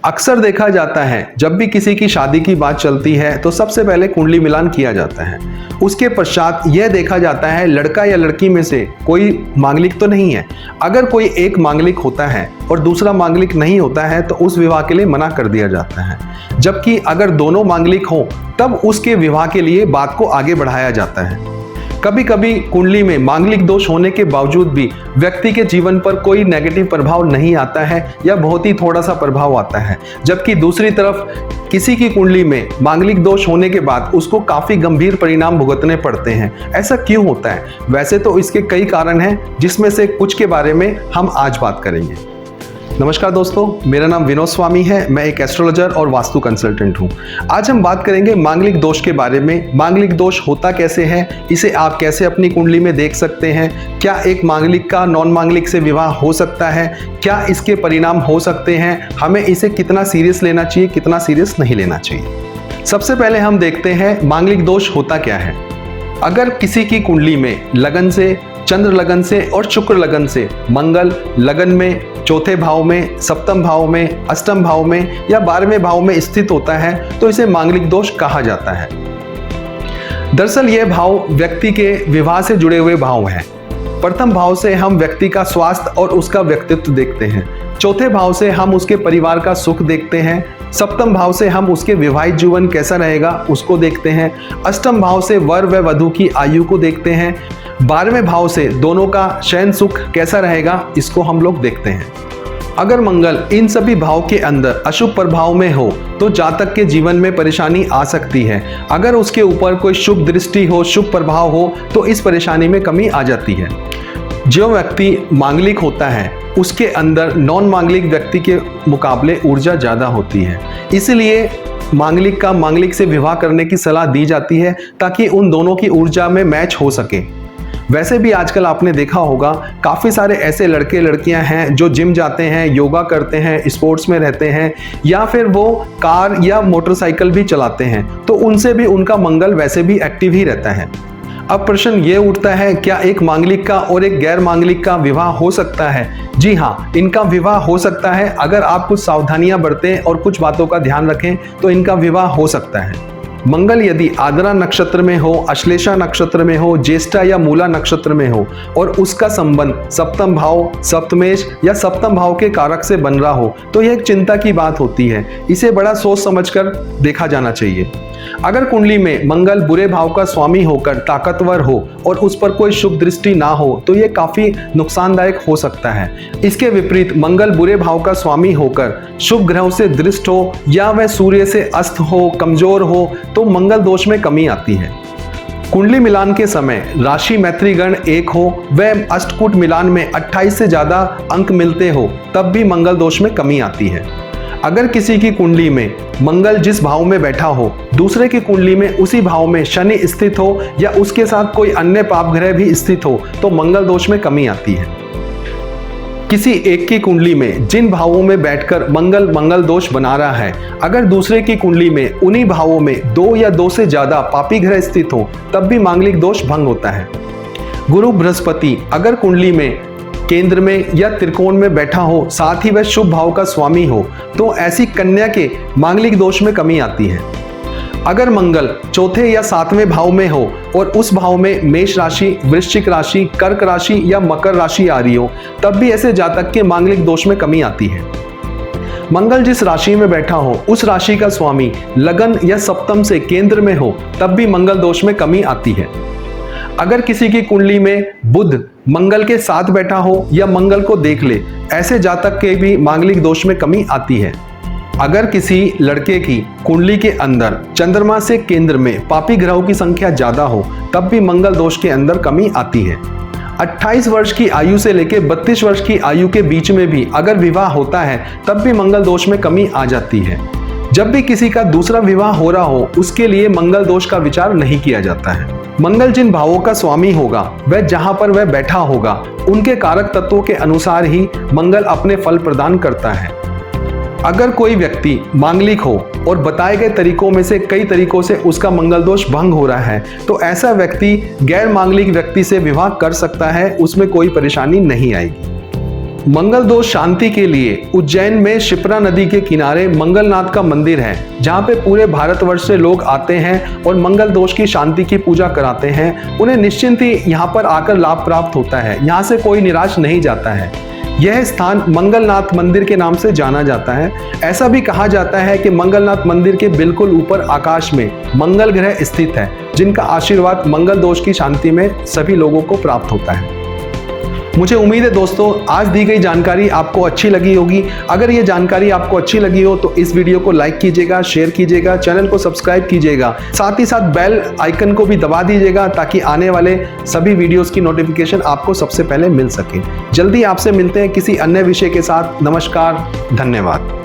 अक्सर देखा जाता है जब भी किसी की शादी की बात चलती है तो सबसे पहले कुंडली मिलान किया जाता है। उसके पश्चात यह देखा जाता है लड़का या लड़की में से कोई मांगलिक तो नहीं है। अगर कोई एक मांगलिक होता है और दूसरा मांगलिक नहीं होता है तो उस विवाह के लिए मना कर दिया जाता है, जबकि अगर दोनों मांगलिक हों तब उसके विवाह के लिए बात को आगे बढ़ाया जाता है। कभी कभी कुंडली में मांगलिक दोष होने के बावजूद भी व्यक्ति के जीवन पर कोई नेगेटिव प्रभाव नहीं आता है या बहुत ही थोड़ा सा प्रभाव आता है, जबकि दूसरी तरफ किसी की कुंडली में मांगलिक दोष होने के बाद उसको काफी गंभीर परिणाम भुगतने पड़ते हैं। ऐसा क्यों होता है? वैसे तो इसके कई कारण हैं, जिसमें से कुछ के बारे में हम आज बात करेंगे। नमस्कार दोस्तों, मेरा नाम विनोद स्वामी है। मैं एक एस्ट्रोलॉजर और वास्तु कंसल्टेंट हूं। आज हम बात करेंगे मांगलिक दोष के बारे में। मांगलिक दोष होता कैसे है, इसे आप कैसे अपनी कुंडली में देख सकते हैं, क्या एक मांगलिक का नॉन मांगलिक से विवाह हो सकता है, क्या इसके परिणाम हो सकते हैं, हमें इसे कितना सीरियस लेना चाहिए, कितना सीरियस नहीं लेना चाहिए। सबसे पहले हम देखते हैं मांगलिक दोष होता क्या है। अगर किसी की कुंडली में लगन से, चंद्र लगन से और शुक्र लगन से मंगल लगन में, चौथे भाव में, सप्तम भाव में, अष्टम भाव में या 12वें भाव में स्थित होता है तो इसे मांगलिक दोष कहा जाता है। दरअसल यह भाव व्यक्ति के विवाह से जुड़े हुए भाव हैं। प्रथम भाव से हम व्यक्ति का स्वास्थ्य और उसका व्यक्तित्व देखते हैं। चौथे भाव से हम उसके परिवार का सुख देखते हैं। सप्तम भाव से हम उसके विवाहित जीवन कैसा रहेगा उसको देखते हैं। अष्टम भाव से वर व वधू की आयु को देखते हैं। 12वें भाव से दोनों का शयन सुख कैसा रहेगा इसको हम लोग देखते हैं। अगर मंगल इन सभी भाव के अंदर अशुभ प्रभाव में हो तो जातक के जीवन में परेशानी आ सकती है। अगर उसके ऊपर कोई शुभ दृष्टि हो, शुभ प्रभाव हो तो इस परेशानी में कमी आ जाती है। जो व्यक्ति मांगलिक होता है उसके अंदर नॉन मांगलिक व्यक्ति के मुकाबले ऊर्जा ज़्यादा होती है, इसलिए मांगलिक का मांगलिक से विवाह करने की सलाह दी जाती है ताकि उन दोनों की ऊर्जा में मैच हो सके। वैसे भी आजकल आपने देखा होगा काफ़ी सारे ऐसे लड़के लड़कियां हैं जो जिम जाते हैं, योगा करते हैं, स्पोर्ट्स में रहते हैं या फिर वो कार या मोटरसाइकिल भी चलाते हैं, तो उनसे भी उनका मंगल वैसे भी एक्टिव ही रहता है। अब प्रश्न ये उठता है, क्या एक मांगलिक का और एक गैर मांगलिक का विवाह हो सकता है? जी हाँ, इनका विवाह हो सकता है। अगर आप कुछ सावधानियां बरतें और कुछ बातों का ध्यान रखें तो इनका विवाह हो सकता है। मंगल यदि आद्रा नक्षत्र में हो, अश्लेषा नक्षत्र में हो, ज्येष्ठा या मूला नक्षत्र में हो और उसका संबंध सप्तम भाव, सप्तमेश या सप्तम भाव के कारक से बन रहा हो तो यह एक चिंता की बात होती है। इसे बड़ा सोच समझकर देखा जाना चाहिए। अगर कुंडली में मंगल बुरे भाव का स्वामी होकर ताकतवर हो और उस पर कोई शुभ दृष्टि ना हो तो यह काफी नुकसानदायक हो सकता है। इसके विपरीत मंगल बुरे भाव का स्वामी होकर शुभ ग्रहों से दृष्ट हो या वह सूर्य से अस्त हो, कमजोर हो तो मंगल दोष में कमी आती है। कुंडली मिलान के समय राशि मैत्रीगण 1 हो व अष्टकूट मिलान में 28 से ज्यादा अंक मिलते हो तब भी मंगल दोष में कमी आती है। अगर किसी की कुंडली में मंगल जिस भाव में बैठा हो, दूसरे की कुंडली में उसी भाव में शनि स्थित हो या उसके साथ कोई अन्य पाप ग्रह भी स्थित हो तो मंगल दोष में कमी आती है। किसी एक की कुंडली में जिन भावों में बैठकर मंगल दोष बना रहा है, अगर दूसरे की कुंडली में उन्हीं भावों में 2 या 2 से ज्यादा पापी ग्रह स्थित हो तब भी मांगलिक दोष भंग होता है। गुरु बृहस्पति अगर कुंडली में केंद्र में या त्रिकोण में बैठा हो, साथ ही वह शुभ भाव का स्वामी हो तो ऐसी कन्या के मांगलिक दोष में कमी आती है। अगर मंगल चौथे या 7वें भाव में हो और उस भाव में मेष राशि, वृश्चिक राशि, कर्क राशि या मकर राशि आ रही हो तब भी ऐसे जातक के मांगलिक दोष में कमी आती है। मंगल जिस राशि में बैठा हो उस राशि का स्वामी लगन या सप्तम से केंद्र में हो तब भी मंगल दोष में कमी आती है। अगर किसी की कुंडली में बुध मंगल के साथ बैठा हो या मंगल को देख ले, ऐसे जातक के भी मांगलिक दोष में कमी आती है। अगर किसी लड़के की कुंडली के अंदर चंद्रमा से केंद्र में पापी ग्रहों की संख्या ज्यादा हो तब भी मंगल दोष के अंदर कमी आती है। 28 वर्ष की आयु से लेकर 32 वर्ष की आयु के बीच में भी अगर विवाह होता है तब भी मंगल दोष में कमी आ जाती है। जब भी किसी का दूसरा विवाह हो रहा हो उसके लिए मंगल दोष का विचार नहीं किया जाता है। मंगल जिन भावों का स्वामी होगा वह जहां पर वह बैठा होगा उनके कारक तत्वों के अनुसार ही मंगल अपने फल प्रदान करता है। अगर कोई व्यक्ति मांगलिक हो और बताए गए तरीकों में से कई तरीकों से उसका मंगल दोष भंग हो रहा है तो ऐसा व्यक्ति गैर मांगलिक व्यक्ति से विवाह कर सकता है, उसमें कोई परेशानी नहीं आएगी। मंगल दोष शांति के लिए उज्जैन में शिप्रा नदी के किनारे मंगलनाथ का मंदिर है, जहां पे पूरे भारतवर्ष से लोग आते हैं और मंगल दोष की शांति की पूजा कराते हैं। उन्हें निश्चिंत ही यहाँ पर आकर लाभ प्राप्त होता है, यहाँ से कोई निराश नहीं जाता है। यह स्थान मंगलनाथ मंदिर के नाम से जाना जाता है। ऐसा भी कहा जाता है कि मंगलनाथ मंदिर के बिल्कुल ऊपर आकाश में मंगल ग्रह स्थित है, जिनका आशीर्वाद मंगल दोष की शांति में सभी लोगों को प्राप्त होता है। मुझे उम्मीद है दोस्तों, आज दी गई जानकारी आपको अच्छी लगी होगी। अगर ये जानकारी आपको अच्छी लगी हो तो इस वीडियो को लाइक कीजिएगा, शेयर कीजिएगा, चैनल को सब्सक्राइब कीजिएगा, साथ ही साथ बेल आइकन को भी दबा दीजिएगा ताकि आने वाले सभी वीडियोस की नोटिफिकेशन आपको सबसे पहले मिल सके। जल्दी आपसे मिलते हैं किसी अन्य विषय के साथ। नमस्कार, धन्यवाद।